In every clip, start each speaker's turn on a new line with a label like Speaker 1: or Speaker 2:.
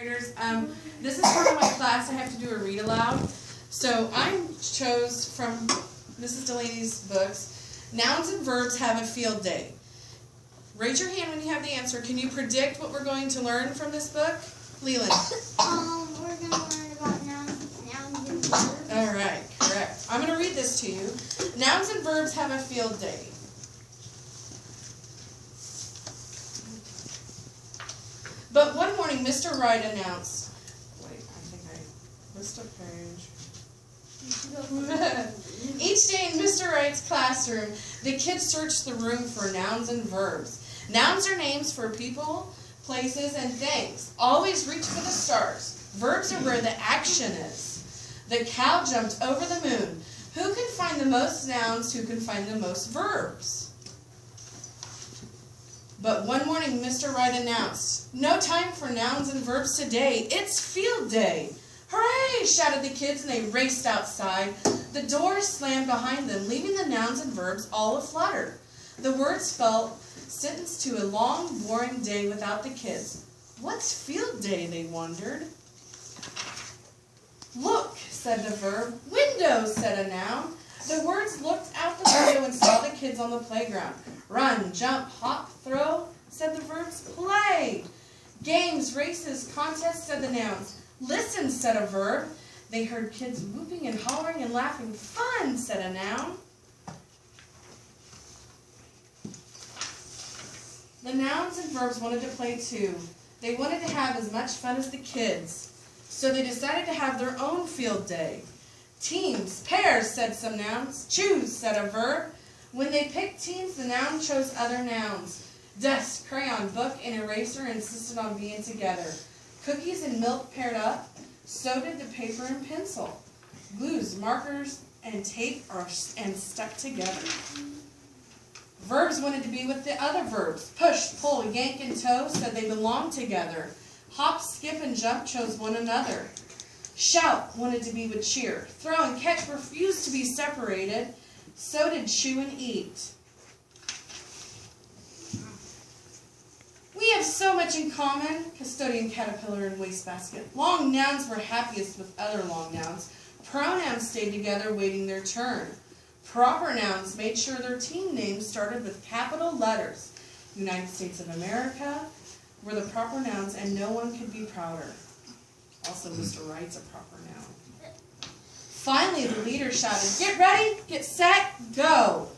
Speaker 1: Graders, this is part of my class. I have to do a read aloud. So I chose from Mrs. Delaney's books, Nouns and Verbs Have a Field Day. Raise your hand when you have the answer. Can you predict what we're going to learn from this book? Leland.
Speaker 2: We're going to learn about nouns and verbs.
Speaker 1: All right, correct. I'm going to read this to you. Nouns and verbs have a field day. But one morning, Mr. Wright announced, wait, I think I missed a page. Each day in Mr. Wright's classroom, the kids searched the room for nouns and verbs. Nouns are names for people, places, and things. Always reach for the stars. Verbs are where the action is. The cow jumped over the moon. Who can find the most nouns? Who can find the most verbs? But one morning, Mr. Wright announced, "No time for nouns and verbs today. It's field day." "Hooray!" shouted the kids, and they raced outside. The doors slammed behind them, leaving the nouns and verbs all aflutter. The words fell sentenced to a long, boring day without the kids. What's field day, they wondered. "Look," said the verb. "Window," said a noun. The words looked out the window and saw the kids on the playground. "Run, jump, hop, throw," said the verbs. "Play." "Games, races, contests," said the nouns. "Listen," said a verb. They heard kids whooping and hollering and laughing. "Fun," said a noun. The nouns and verbs wanted to play too. They wanted to have as much fun as the kids. So they decided to have their own field day. "Teams, pairs," said some nouns. "Choose," said a verb. When they picked teams, the noun chose other nouns. Desk, crayon, book, and eraser insisted on being together. Cookies and milk paired up. So did the paper and pencil. Glues, markers, and tape are stuck together. Verbs wanted to be with the other verbs. Push, pull, yank, and tow said they belonged together. Hop, skip, and jump chose one another. Shout wanted to be with cheer. Throw and catch refused to be separated. So did chew and eat. "We have so much in common," custodian, caterpillar, and wastebasket. Long nouns were happiest with other long nouns. Pronouns stayed together waiting their turn. Proper nouns made sure their team names started with capital letters. United States of America were the proper nouns, and no one could be prouder. Also, Mr. Wright's a proper noun. Finally, the leader shouted, "Get ready, get set, go."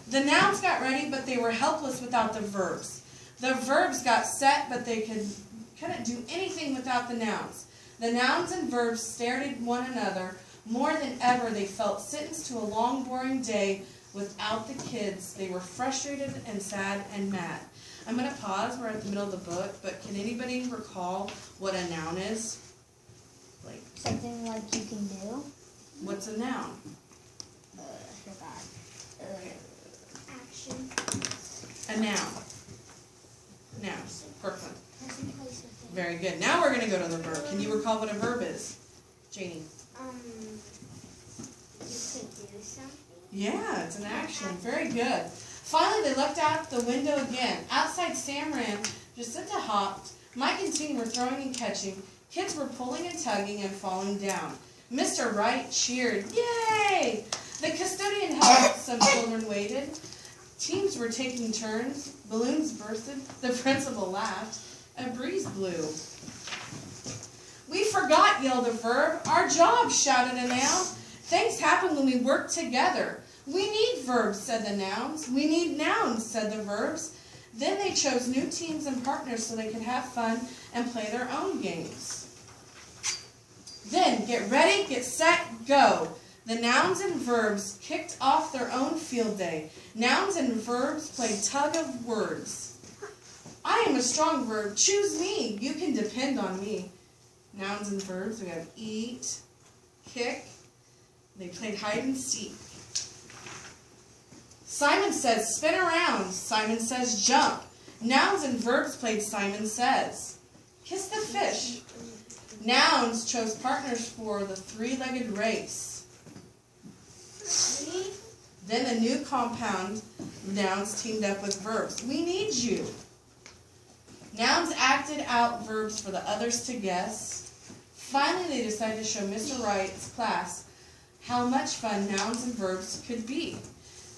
Speaker 1: The nouns got ready, but they were helpless without the verbs. The verbs got set, but they couldn't do anything without the nouns. The nouns and verbs stared at one another. More than ever, they felt sentenced to a long, boring day without the kids. They were frustrated and sad and mad. I'm going to pause. We're at the middle of the book, but can anybody recall what a noun is? Like
Speaker 2: Something like you can do.
Speaker 1: What's a noun?
Speaker 2: I forgot. Action.
Speaker 1: A noun. Noun. Perfect. Very good. Now we're going to go to the verb. Can you recall what a verb is? Janie.
Speaker 2: You could do something.
Speaker 1: Yeah, it's an action. Very good. Finally, they looked out the window again. Outside, Sam ran. Jacinta hopped. Mike and Tina were throwing and catching. Kids were pulling and tugging and falling down. Mr. Wright cheered. Yay! The custodian helped. Some children waited. Teams were taking turns. Balloons bursted. The principal laughed. A breeze blew. "We forgot," yelled a verb. "Our job," shouted a noun. "Things happen when we work together." "We need verbs," said the nouns. "We need nouns," said the verbs. Then they chose new teams and partners so they could have fun and play their own games. Then, get ready, get set, go. The nouns and verbs kicked off their own field day. Nouns and verbs played tug of words. "I am a strong verb. Choose me. You can depend on me." Nouns and verbs, we have eat, kick. They played hide and seek. Simon says, "Spin around." Simon says, "Jump." Nouns and verbs played Simon Says. Kiss the fish. Nouns chose partners for the three-legged race. Then the new compound nouns teamed up with verbs. "We need you." Nouns acted out verbs for the others to guess. Finally, they decided to show Mr. Wright's class how much fun nouns and verbs could be.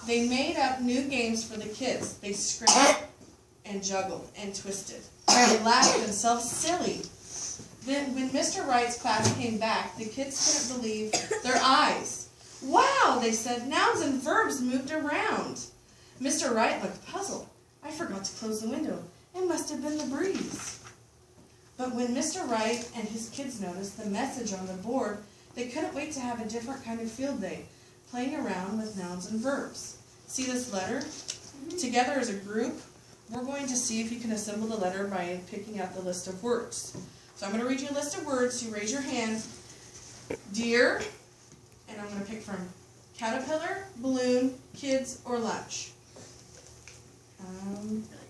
Speaker 1: They made up new games for the kids. They scrambled and juggled and twisted. They laughed themselves silly. Then, when Mr. Wright's class came back, the kids couldn't believe their eyes. Wow, they said, nouns and verbs moved around. Mr. Wright looked puzzled. I forgot to close the window. It must have been the breeze. But when Mr. Wright and his kids noticed the message on the board, they couldn't wait to have a different kind of field day, playing around with nouns and verbs. See this letter? Together as a group, we're going to see if you can assemble the letter by picking out the list of words. So I'm going to read you a list of words. You raise your hand. Deer, and I'm going to pick from caterpillar, balloon, kids, or lunch.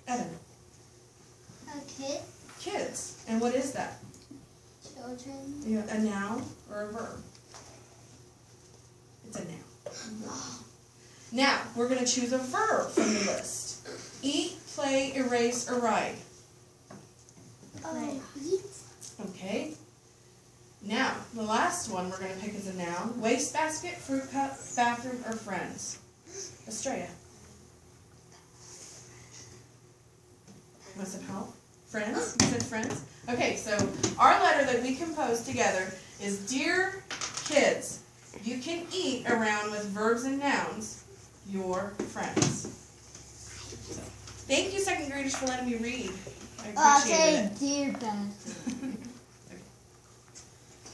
Speaker 1: Evan.
Speaker 2: A kid.
Speaker 1: Kids. And what is that?
Speaker 2: Children.
Speaker 1: Yeah, a noun or a verb? It's a noun. Now, we're going to choose a verb from the list. Eat, play, erase, or write.
Speaker 2: Eat.
Speaker 1: Okay. Now, the last one we're going to pick is a noun. Wastebasket, fruit cup, bathroom, or friends. Estrella. Want some help? Friends? You said friends? Okay, so our letter that we composed together is Dear Kids, you can eat around with verbs and nouns, your friends. So, thank you, second graders, for letting me read. I appreciate it.
Speaker 2: Dear Beth.